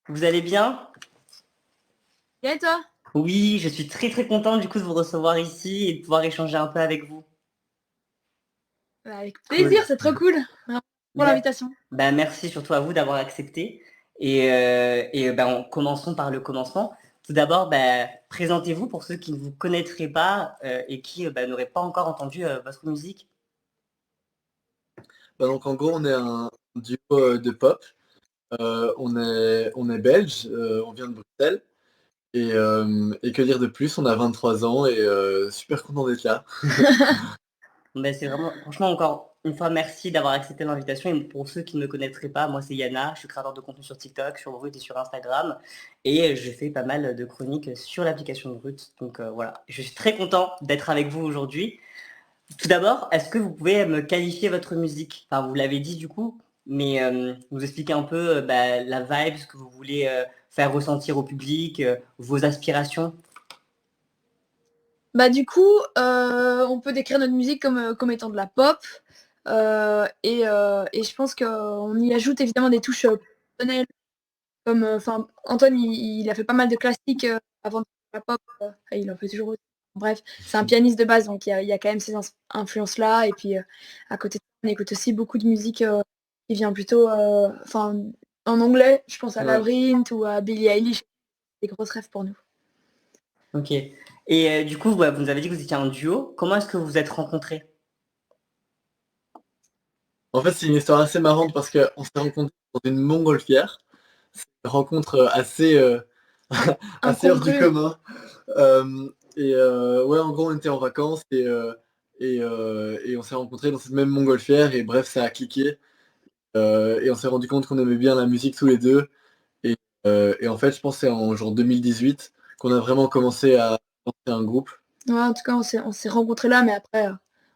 Vous allez bien? Bien et toi? Oui, je suis très très contente du coup de vous recevoir ici et de pouvoir échanger un peu avec vous. Bah, avec Cool. plaisir, c'est trop cool. Merci pour Ben, l'invitation. merci surtout à vous d'avoir accepté. Commençons par le commencement. Tout d'abord, présentez-vous pour ceux qui ne vous connaîtraient pas et qui n'auraient pas encore entendu votre musique. Donc en gros, on est un duo de pop. On est belge, on vient de Bruxelles. Et que dire de plus, on a 23 ans et super content d'être là. C'est vraiment, franchement, encore une fois, merci d'avoir accepté l'invitation. Et pour ceux qui ne me connaîtraient pas, moi c'est Yana, je suis créateur de contenu sur TikTok, sur Brut et sur Instagram. Et je fais pas mal de chroniques sur l'application de Brut. Donc voilà, je suis très content d'être avec vous aujourd'hui. Tout d'abord, est-ce que vous pouvez me qualifier votre musique? Enfin, vous l'avez dit du coup, mais vous expliquer un peu la vibe, ce que vous voulez faire ressentir au public, vos aspirations. Bah du coup, on peut décrire notre musique comme étant de la pop. Et je pense qu'on y ajoute évidemment des touches personnelles. Comme, Antoine, il a fait pas mal de classiques avant de faire la pop. Il en fait toujours aussi. Bref, c'est un pianiste de base, donc il y a quand même ces influences-là. Et puis, à côté de ça, on écoute aussi beaucoup de musique qui vient plutôt en anglais. Je pense à Ouais. Labrinth ou à Billie Eilish. Des grosses rêves pour nous. Ok. Et du coup, vous nous avez dit que vous étiez un duo. Comment est-ce que vous vous êtes rencontrés? En fait, c'est une histoire assez marrante parce qu'on s'est rencontrés dans une montgolfière. C'est une rencontre assez hors du Incongru. commun. Ouais, en gros, on était en vacances et on s'est rencontrés dans cette même montgolfière et bref, ça a cliqué. Et on s'est rendu compte qu'on aimait bien la musique tous les deux. Et en fait, je pense que c'est en genre 2018 qu'on a vraiment commencé à lancer un groupe. Ouais, en tout cas, on s'est rencontrés là, mais après,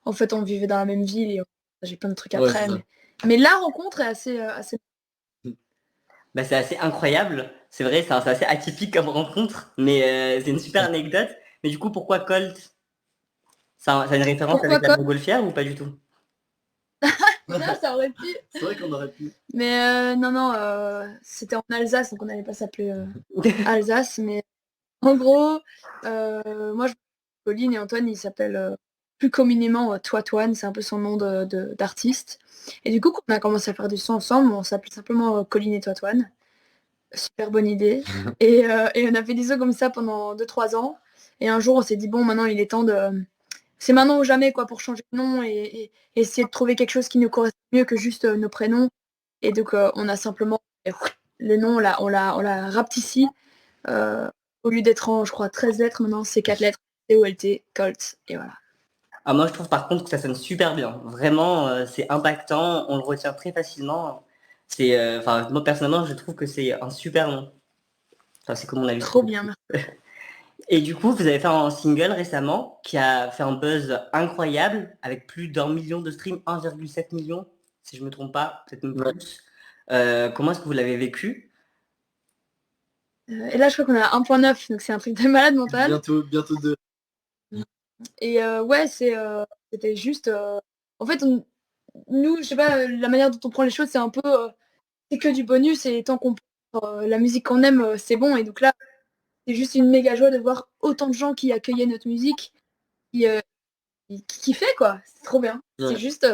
en fait, on vivait dans la même ville et j'ai plein de trucs Ouais, c'est après. ça. Mais la rencontre est assez... C'est assez incroyable. C'est vrai, c'est assez atypique comme rencontre, mais c'est une super anecdote. Mais du coup, pourquoi Colt? Ça a une référence Pourquoi avec la quoi? montgolfière ou pas du tout? Non, ça aurait pu. C'est vrai qu'on aurait pu. Mais non, non, c'était en Alsace, donc on n'allait pas s'appeler Alsace. Mais en gros, moi, je m'appelle Pauline et Antoine, il s'appelle plus communément Toitoine, c'est un peu son nom d'artiste. Et du coup, quand on a commencé à faire du son ensemble, on s'appelait simplement Colline et Toitoine. Super bonne idée. Et on a fait des sons comme ça pendant 2-3 ans. Et un jour, on s'est dit, bon, maintenant, il est temps de... C'est maintenant ou jamais, quoi, pour changer de nom et essayer de trouver quelque chose qui nous correspond mieux que juste nos prénoms. Et donc, on a simplement... Le nom, on l'a rapetissé. Euh, Au lieu d'être en, je crois, 13 lettres, maintenant, c'est 4 lettres. C-O-L-T, Colt. Et voilà. Ah, moi, je trouve par contre que ça sonne super bien. Vraiment, c'est impactant, on le retient très facilement. Moi personnellement, je trouve que c'est un super nom. Enfin, c'est comme mon avis. Trop bien, merci. Et du coup, vous avez fait un single récemment qui a fait un buzz incroyable avec plus d'1 million de streams, 1,7 million, si je me trompe pas, peut-être même Ouais. plus. Comment est-ce que vous l'avez vécu? Et là, je crois qu'on a 1,9, donc c'est un truc de malade mental. Bientôt deux. Et ouais, c'était juste... En fait, nous, je sais pas, la manière dont on prend les choses, c'est un peu... c'est que du bonus et tant qu'on prend la musique qu'on aime, c'est bon. Et donc là, c'est juste une méga joie de voir autant de gens qui accueillaient notre musique, qui, euh, qui kiffaient, quoi. C'est trop bien. C'est Ouais. juste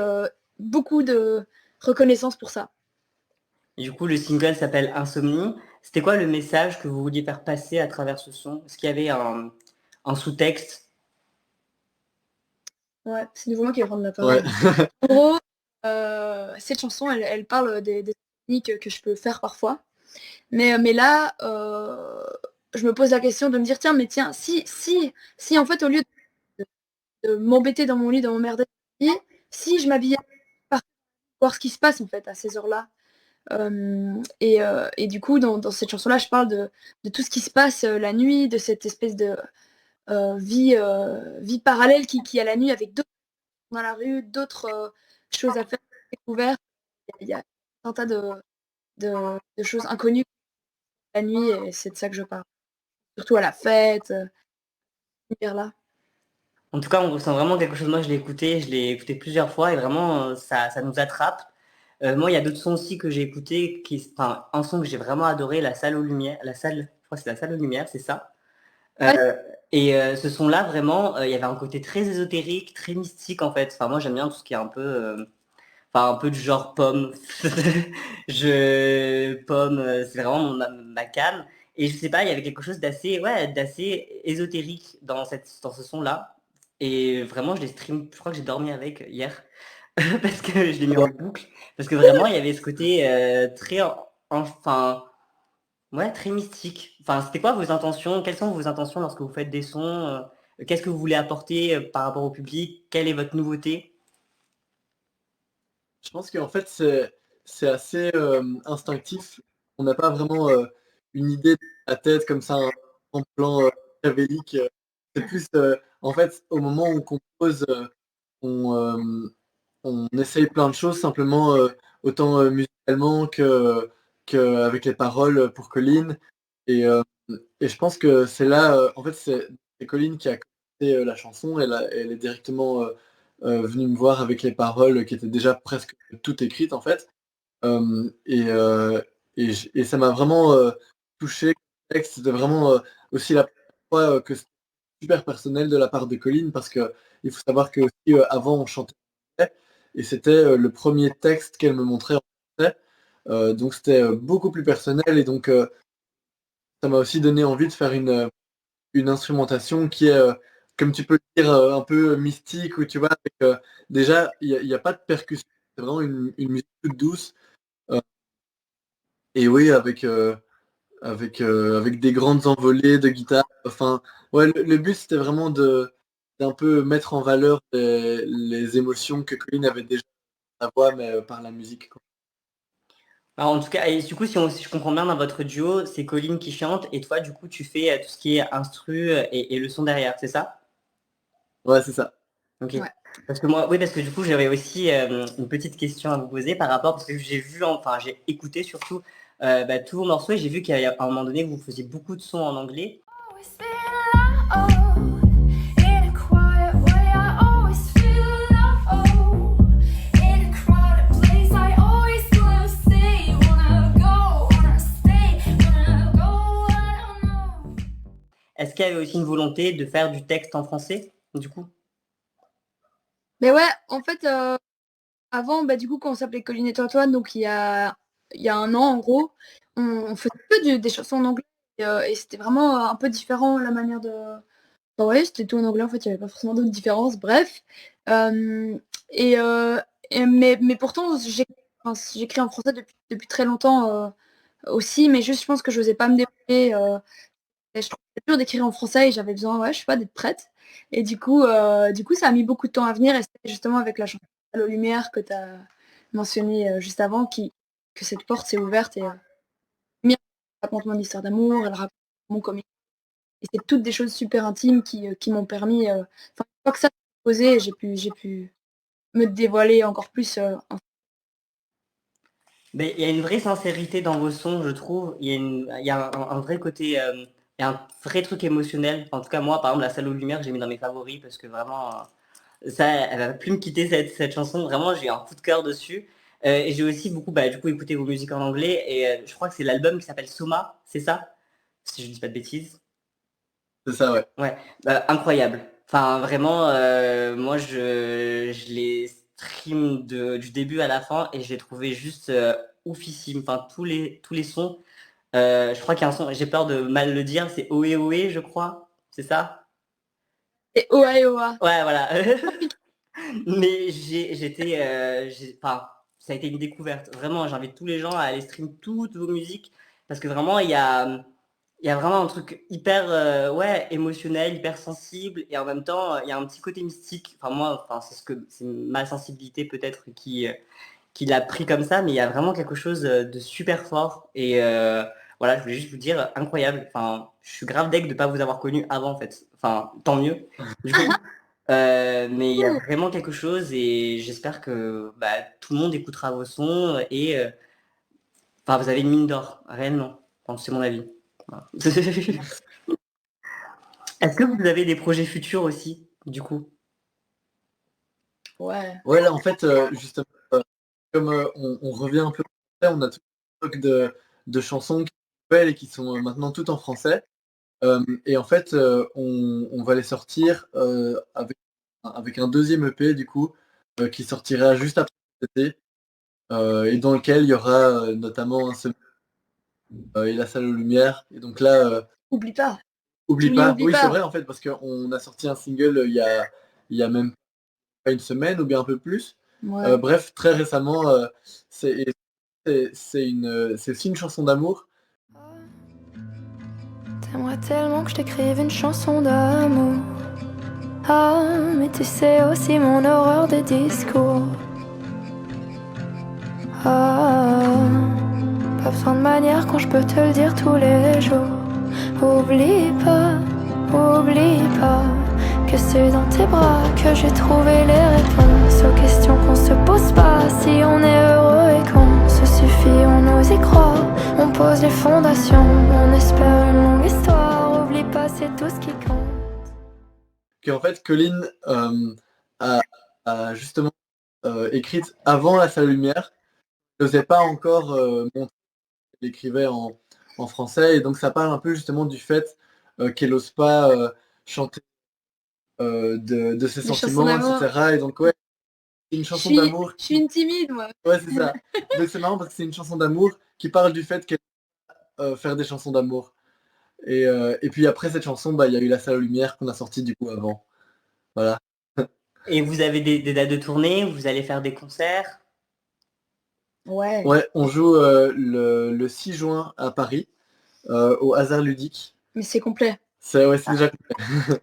beaucoup de reconnaissance pour ça. Et du coup, le single s'appelle Insomnie. C'était quoi le message que vous vouliez faire passer à travers ce son? Est-ce qu'il y avait un sous-texte? Ouais, c'est nouveau moi qui vais prendre la Ouais. parole. En gros, cette chanson, elle parle des techniques que je peux faire parfois. Mais là, je me pose la question de me dire, tiens, si en fait, au lieu de m'embêter dans mon lit, dans mon merdet, si je m'habillais pour voir ce qui se passe en fait à ces heures-là. Et du coup, dans cette chanson-là, je parle de tout ce qui se passe la nuit, de cette espèce de vie parallèle qui a la nuit avec d'autres dans la rue, d'autres choses à faire, découvertes. Il y a un tas de choses inconnues la nuit et c'est de ça que je parle. Surtout à la fête, là. En tout cas, on ressent vraiment quelque chose. Moi, je l'ai écouté plusieurs fois et vraiment, ça nous attrape. Moi, il y a d'autres sons aussi que j'ai écoutés, enfin, un son que j'ai vraiment adoré, La Salle aux Lumières, je crois que c'est La Salle aux Lumières, c'est ça. Ouais. Et ce son-là, vraiment, il y avait un côté très ésotérique, très mystique en fait. Enfin, moi, j'aime bien tout ce qui est un peu, enfin, un peu du genre pomme. Pomme, c'est vraiment ma came. Et je sais pas, il y avait quelque chose d'assez ésotérique dans ce son-là. Et vraiment, je l'ai stream, je crois que j'ai dormi avec hier. Parce que je l'ai mis en boucle. Parce que vraiment, il y avait ce côté très, enfin, ouais, très mystique. Enfin, c'était quoi vos intentions? Quelles sont vos intentions lorsque vous faites des sons? Qu'est-ce que vous voulez apporter par rapport au public? Quelle est votre nouveauté? Je pense qu'en fait, c'est assez instinctif. On n'a pas vraiment une idée de la tête comme ça, un plan machiavélique. C'est plus, en fait, au moment où on compose, on, on essaye plein de choses, simplement, autant musicalement qu'avec les paroles pour Colline. Et, euh, et je pense que c'est là, en fait, c'est Colline qui a commencé la chanson. Elle est directement venue me voir avec les paroles qui étaient déjà presque toutes écrites, en fait. Euh, et, euh, et ça m'a vraiment touché. Le texte, c'était vraiment aussi la première fois que c'était super personnel de la part de Colline, parce que il faut savoir que aussi, avant on chantait en français, et c'était le premier texte qu'elle me montrait en français. Donc c'était beaucoup plus personnel, et donc ça m'a aussi donné envie de faire une instrumentation qui est, comme tu peux le dire, un peu mystique, où tu vois, déjà, il y a pas de percussion, c'est vraiment une musique toute douce. euh, et oui, avec des grandes envolées de guitare. Enfin, ouais, le but, c'était vraiment d'un peu mettre en valeur les émotions que Colin avait déjà dans sa voix, mais par la musique, quoi. Alors, en tout cas, et du coup, si je comprends bien, dans votre duo, c'est Colline qui chante et toi, du coup, tu fais tout ce qui est instru et le son derrière, c'est ça? Ouais, c'est ça. Ok. Ouais. Parce que moi, oui, parce que du coup, j'avais aussi une petite question à vous poser par rapport, parce que j'ai vu, enfin, j'ai écouté surtout tous vos morceaux et j'ai vu qu'à un moment donné, vous faisiez beaucoup de sons en anglais. Est-ce qu'il y avait aussi une volonté de faire du texte en français, du coup? Mais ouais, en fait, avant, du coup, quand on s'appelait Colline et Antoine, donc il y a un an en gros, on faisait que des chansons en anglais et c'était vraiment un peu différent la manière de. Enfin, ouais, c'était tout en anglais en fait, il n'y avait pas forcément d'autres différences, bref. Euh, et, euh, mais pourtant, j'écris en français depuis très longtemps aussi, mais juste je pense que je n'osais pas me débrouiller. Et je trouvais ça dur d'écrire en français et j'avais besoin, ouais, je sais pas, d'être prête. Et du coup, ça a mis beaucoup de temps à venir et c'était justement avec la chanson aux Lumières que tu as mentionné juste avant que cette porte s'est ouverte et Lumière raconte mon histoire d'amour, elle raconte mon comique. Et c'est toutes des choses super intimes qui m'ont permis, enfin, une fois que ça s'est posé, j'ai pu me dévoiler encore plus. Mais il y a une vraie sincérité dans vos sons, je trouve. Il y a un vrai côté, il y a un vrai truc émotionnel. En tout cas, moi, par exemple, La Salle aux Lumières, j'ai mis dans mes favoris parce que vraiment, ça, elle va plus me quitter cette chanson. Vraiment, j'ai un coup de cœur dessus. Et j'ai aussi beaucoup, du coup, écouté vos musiques en anglais. Et je crois que c'est l'album qui s'appelle Soma, c'est ça? Si je dis pas de bêtises. C'est ça, ouais. Ouais, incroyable. Enfin, vraiment, moi, je l'ai stream du début à la fin et j'ai trouvé juste oufissime. Enfin, tous les sons. Je crois qu'il y a un son, j'ai peur de mal le dire, c'est Ohé Ohé, je crois. C'est ça? Et Oa et Oa. Ouais, voilà. Mais enfin, ça a été une découverte. Vraiment, j'invite tous les gens à aller stream toutes vos musiques parce que vraiment, il y a vraiment un truc hyper ouais, émotionnel, hyper sensible et en même temps, il y a un petit côté mystique. Enfin, moi, enfin, c'est ma sensibilité peut-être qui l'a pris comme ça, mais il y a vraiment quelque chose de super fort et voilà, je voulais juste vous dire incroyable. Enfin, je suis grave deg de pas vous avoir connu avant en fait. Enfin, tant mieux. Du coup, mais il y a vraiment quelque chose et j'espère que tout le monde écoutera vos sons et enfin, vous avez une mine d'or, réellement. Enfin, c'est mon avis. Voilà. Est-ce que vous avez des projets futurs aussi, du coup? Ouais. Ouais, là, en fait, justement, comme on revient un peu en français, on a tout un stock de chansons qui sont belles et qui sont maintenant toutes en français. Et en fait, on va les sortir avec un deuxième EP du coup, qui sortira juste après cet été, et dans lequel il y aura notamment un seul et la salle aux lumières. Et donc là, Oublie pas, oublie Julie, pas. oublie Oui, c'est pas. vrai en fait, parce qu'on a sorti un single il y a même pas une semaine ou bien un peu plus. Ouais. Bref, très récemment, c'est c'est aussi une chanson d'amour. T'aimerais tellement que je t'écrive une chanson d'amour. Ah, mais tu sais aussi mon horreur des discours. Ah, pas besoin de manière quand je peux te le dire tous les jours. Oublie pas que c'est dans tes bras que j'ai trouvé les réponses aux questions qu'on se pose pas. Si on est heureux et qu'on se suffit, on ose y croire. On pose les fondations, on espère une longue histoire. Oublie pas, c'est tout ce qui compte. Qu'en fait, Colline a, a justement écrite avant la salle lumière. Elle n'osait pas encore montrer qu'elle écrivait en français, et donc ça parle un peu justement du fait qu'elle n'ose pas chanter de ses Des chansons sentiments, d'amour. etc. Et donc ouais, c'est une Je chanson suis, d'amour. je suis une timide, moi. Ouais, c'est ça. Donc c'est marrant parce que c'est une chanson d'amour qui parle du fait qu'elle faire des chansons d'amour. Et puis après cette chanson, bah il y a eu la salle aux lumières qu'on a sortie du coup avant. Voilà. Et vous avez des dates de tournée? Vous allez faire des concerts? Ouais. Ouais, on joue le 6 juin à Paris, au Hasard Ludique. Mais c'est complet. C'est déjà complet.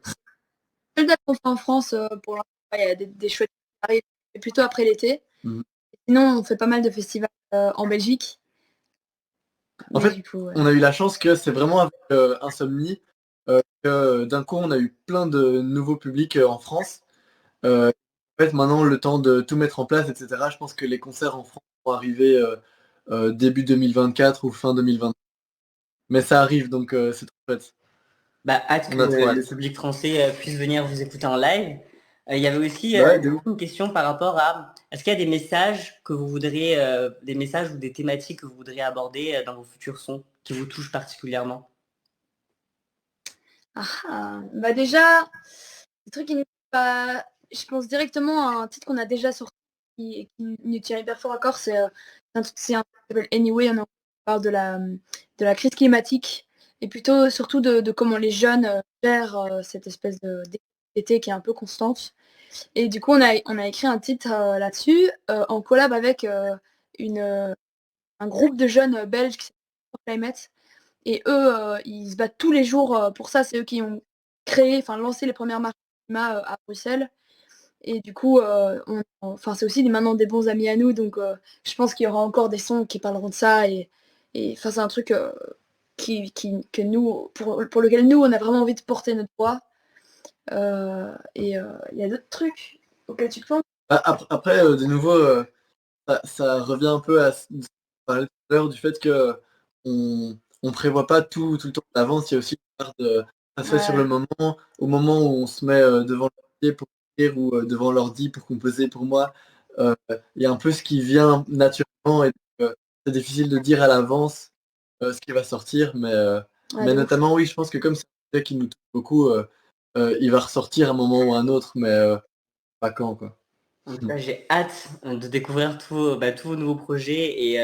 Seule date qu'on fait en France pour l'instant, il y a des chouettes qui arrivent, mais plutôt après l'été. Mhm. Sinon, on fait pas mal de festivals en Belgique. En Mais fait, du coup, ouais. on a eu la chance que c'est vraiment avec Insomnie que d'un coup on a eu plein de nouveaux publics en France. En fait, maintenant le temps de tout mettre en place, etc. Je pense que les concerts en France vont arriver début 2024 ou fin 2020. Mais ça arrive, donc c'est trop chouette. Bah, hâte On que a trop le hâte. public français puisse venir vous écouter en live. Il y avait aussi Bah ouais, de ouf. une question par rapport à est-ce qu'il y a des messages que vous voudriez, des messages ou des thématiques que vous voudriez aborder dans vos futurs sons qui vous touchent particulièrement? Bah déjà, le truc qui nous pas, je pense directement à un titre qu'on a déjà sorti qui nous tient hyper fort à corps, c'est un truc qui s'appelle Anyway, on parle de la crise climatique et plutôt surtout de comment les jeunes gèrent cette espèce d'été qui est un peu constante. Et du coup, on a écrit un titre là-dessus en collab avec un groupe de jeunes belges qui s'appelle Climate. Et eux, ils se battent tous les jours pour ça. C'est eux qui ont lancé les premières marches climat à Bruxelles. Et du coup, c'est aussi maintenant des bons amis à nous. Donc, je pense qu'il y aura encore des sons qui parleront de ça. Et c'est un truc que nous, pour lequel nous, on a vraiment envie de porter notre voix. Il y a d'autres trucs auxquels tu penses? Après, de nouveau, ça revient un peu à ce qu'on parlait tout à l'heure du fait que on prévoit pas tout le temps à l'avance. Il y a aussi une part de ça se fait sur le moment, au moment où on se met devant l'ordi pour écrire ou devant l'ordi pour composer. Pour moi, il y a un peu ce qui vient naturellement, et c'est difficile de dire à l'avance ce qui va sortir, mais notamment oui, je pense que comme c'est un sujet qui nous touche beaucoup, il va ressortir à un moment ou à un autre, mais pas quand, quoi. En tout cas, j'ai hâte de découvrir tous vos nouveaux projets et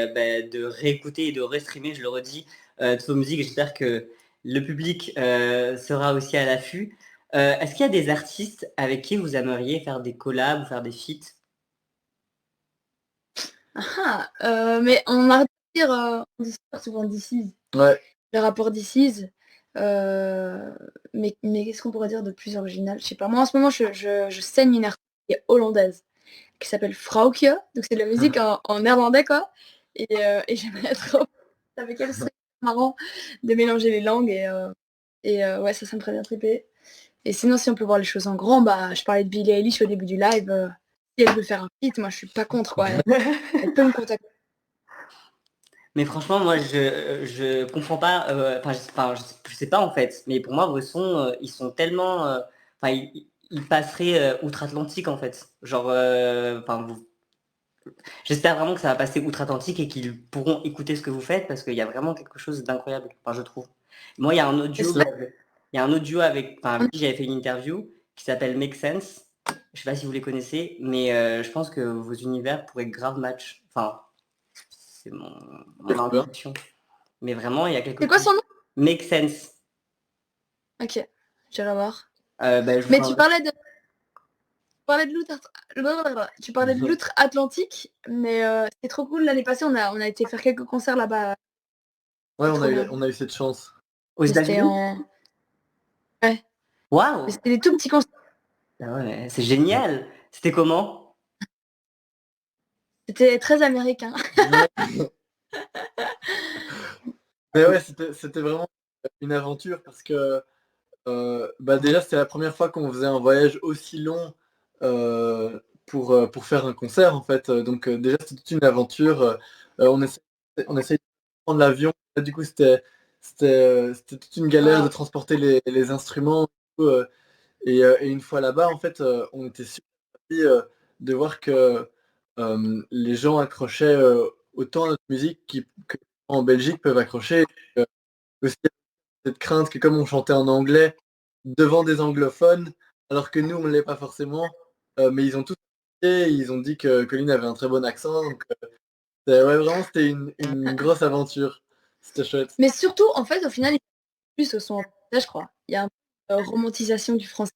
de réécouter et de restreamer, je le redis, toutes vos musiques. J'espère que le public sera aussi à l'affût. Est-ce qu'il y a des artistes avec qui vous aimeriez faire des collabs ou faire des feats? Mais on arrête de dire, on dit souvent This Is, Ouais. le rapport This Is. Mais qu'est-ce qu'on pourrait dire de plus original? Je sais pas. Moi, en ce moment, je saigne une artiste qui est hollandaise, qui s'appelle Frauke. Donc, c'est de la musique en néerlandais, quoi. Et j'aimerais trop avec elle, c'est marrant de mélanger les langues. Ouais, ça me ferait bien triper. Et sinon, si on peut voir les choses en grand, bah, je parlais de Billie Eilish au début du live. Si elle veut faire un feat, moi, je suis pas contre, quoi. Elle peut me contacter. Mais franchement, moi, je comprends pas. Je sais pas en fait. Mais pour moi, vos sons, ils sont tellement. Ils passeraient outre-Atlantique en fait. Genre, J'espère vraiment que ça va passer outre-Atlantique et qu'ils pourront écouter ce que vous faites parce qu'il y a vraiment quelque chose d'incroyable, enfin, je trouve. Moi, il y a un autre duo, il y a un autre duo avec qui j'avais fait une interview qui s'appelle Make Sense. Je sais pas si vous les connaissez, mais je pense que vos univers pourraient grave match. Enfin, c'est mon intuition. Mais vraiment, il y a quelque C'est quoi chose. son nom? Make Sense. Ok, j'irai voir. Je vous Mais ferai tu un- parlais de l'outre-Atlantique, mais c'est trop cool. L'année passée, on a été faire quelques concerts là-bas. Ouais, C'est trop bien. on a eu cette chance. aux Mais c'était États-Unis. Ouais, Waouh! mais c'était des tout petits concerts. Ah ouais, mais c'est génial. C'était comment? C'était très américain. Mais ouais, c'était vraiment une aventure parce que déjà c'était la première fois qu'on faisait un voyage aussi long pour faire un concert en fait. Donc déjà c'était toute une aventure. On essaie de prendre l'avion. Du coup c'était toute une galère de transporter les instruments. Et une fois là-bas en fait on était super ravis de voir que les gens accrochaient autant à notre musique que en Belgique peuvent accrocher. Aussi cette crainte que comme on chantait en anglais devant des anglophones, alors que nous on ne l'est pas forcément, mais ils ont tous apprécié, ils ont dit que Colline avait un très bon accent, donc ouais, vraiment c'était une grosse aventure. C'était chouette. Mais surtout, en fait, au final, plus au son en français, je crois. Il y a une romantisation du français.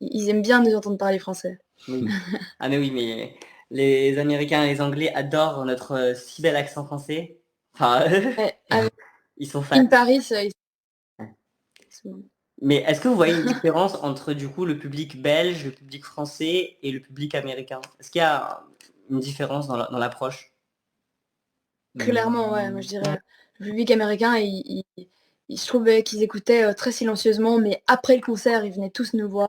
Ils aiment bien nous entendre parler français. Oui. Ah mais oui, mais les Américains et les Anglais adorent notre si bel accent français. Enfin, Ouais, avec ils sont fans. In Paris, Mais est-ce que vous voyez une différence entre du coup le public belge, le public français et le public américain? Est-ce qu'il y a une différence dans l'approche? clairement, ouais, moi je dirais. Le public américain, je trouvais qu'ils écoutaient très silencieusement, mais après le concert, ils venaient tous nous voir.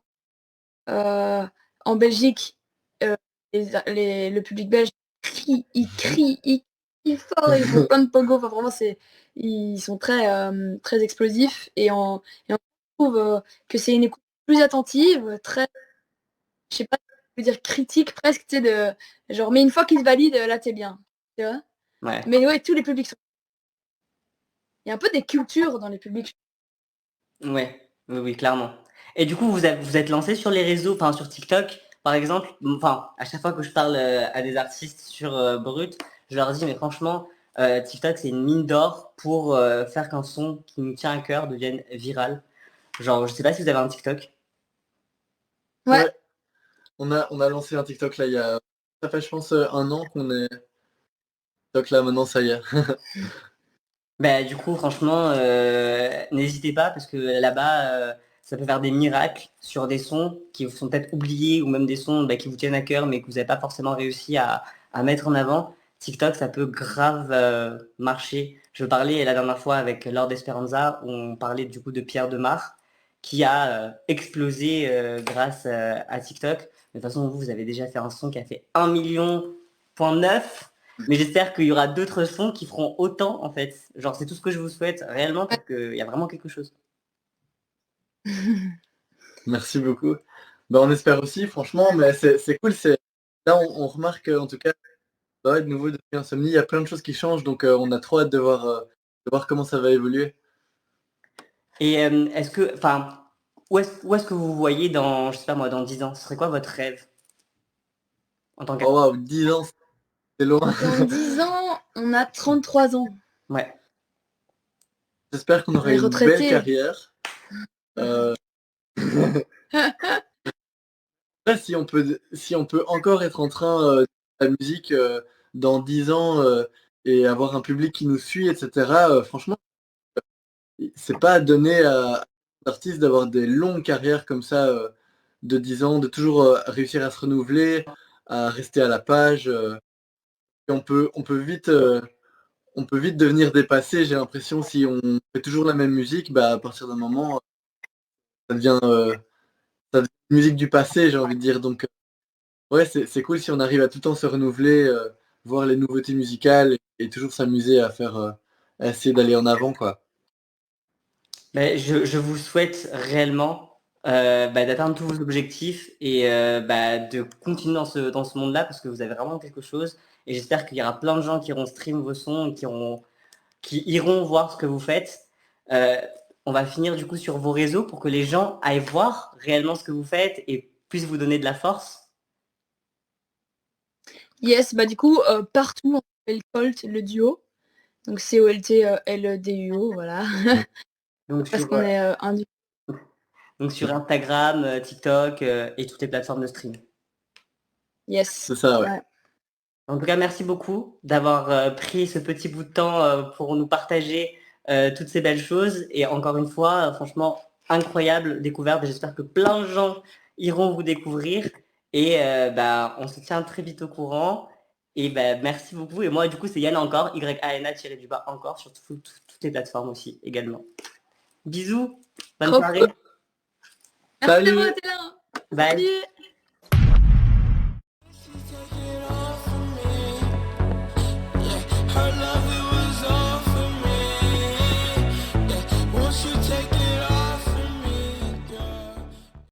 En Belgique, euh, le public belge il crie fort, ils font plein de pogo. Enfin, vraiment, ils sont très explosifs et on trouve que c'est une écoute plus attentive, très, je sais pas, je veux dire critique presque, tu sais, de genre, mais une fois qu'ils se valident, là, t'es bien, tu vois. Ouais. Mais ouais, tous les publics sont. Il y a un peu des cultures dans les publics. Ouais, oui, oui, clairement. Et du coup, vous êtes lancé sur les réseaux, enfin sur TikTok, par exemple. Enfin, à chaque fois que je parle à des artistes sur Brut, je leur dis, mais franchement, TikTok, c'est une mine d'or pour faire qu'un son qui nous tient à cœur devienne viral. Genre, je sais pas si vous avez un TikTok. Ouais. On a lancé un TikTok là ça fait je pense 1 an qu'on est TikTok là maintenant ça y est. Bah, du coup, franchement, n'hésitez pas parce que là-bas, ça peut faire des miracles sur des sons qui sont peut-être oubliés ou même des sons qui vous tiennent à cœur mais que vous n'avez pas forcément réussi à mettre en avant. TikTok, ça peut grave marcher. Je parlais la dernière fois avec Lord Esperanza où on parlait du coup de Pierre Demar qui a explosé grâce à TikTok. De toute façon, vous avez déjà fait un son qui a fait 1,9 million. Mais j'espère qu'il y aura d'autres sons qui feront autant en fait. Genre c'est tout ce que je vous souhaite réellement parce qu'il y a vraiment quelque chose. Merci beaucoup. On espère aussi franchement, mais c'est cool. Là on remarque en tout cas de nouveau depuis Insomnie, il y a plein de choses qui changent, donc on a trop hâte de voir comment ça va évoluer. Et est-ce que, enfin, où est-ce que vous vous voyez dans, je sais pas moi, dans 10 ans? Ce serait quoi votre rêve en tant Oh wow, 10 ans, c'est loin. Dans 10 ans, on a 33 ans. Ouais. J'espère qu'on aura une belle carrière. Si on peut encore être en train de faire la musique dans 10 ans et avoir un public qui nous suit, etc. Franchement, c'est pas donné à l'artiste d'avoir des longues carrières comme ça de 10 ans, de toujours réussir à se renouveler, à rester à la page. Et on peut vite devenir dépassé, j'ai l'impression, si on fait toujours la même musique, à partir d'un moment, ça devient une musique du passé, j'ai envie de dire. Donc, ouais, c'est cool si on arrive à tout le temps se renouveler, voir les nouveautés musicales et toujours s'amuser à à essayer d'aller en avant, quoi. Mais je vous souhaite réellement d'atteindre tous vos objectifs et de continuer dans ce monde-là parce que vous avez vraiment quelque chose. Et j'espère qu'il y aura plein de gens qui iront stream vos sons et qui iront voir ce que vous faites. On va finir du coup sur vos réseaux pour que les gens aillent voir réellement ce que vous faites et puissent vous donner de la force. Yes, du coup, partout, on s'appelle Colt, le duo. Donc COLT-LDUO, voilà. Donc Parce sur, qu'on est un duo. donc sur Instagram, TikTok et toutes les plateformes de stream. Yes. C'est ça, ouais. En tout cas, merci beaucoup d'avoir pris ce petit bout de temps pour nous partager toutes ces belles choses. Et encore une fois, franchement, incroyable découverte. J'espère que plein de gens iront vous découvrir. Et on se tient très vite au courant. Et merci beaucoup. Et moi, du coup, c'est Yana encore, YANA-du-bas encore sur toutes les plateformes aussi, également. Bisous, bonne soirée. Merci Salut. d'avoir été là. Bye. Salut.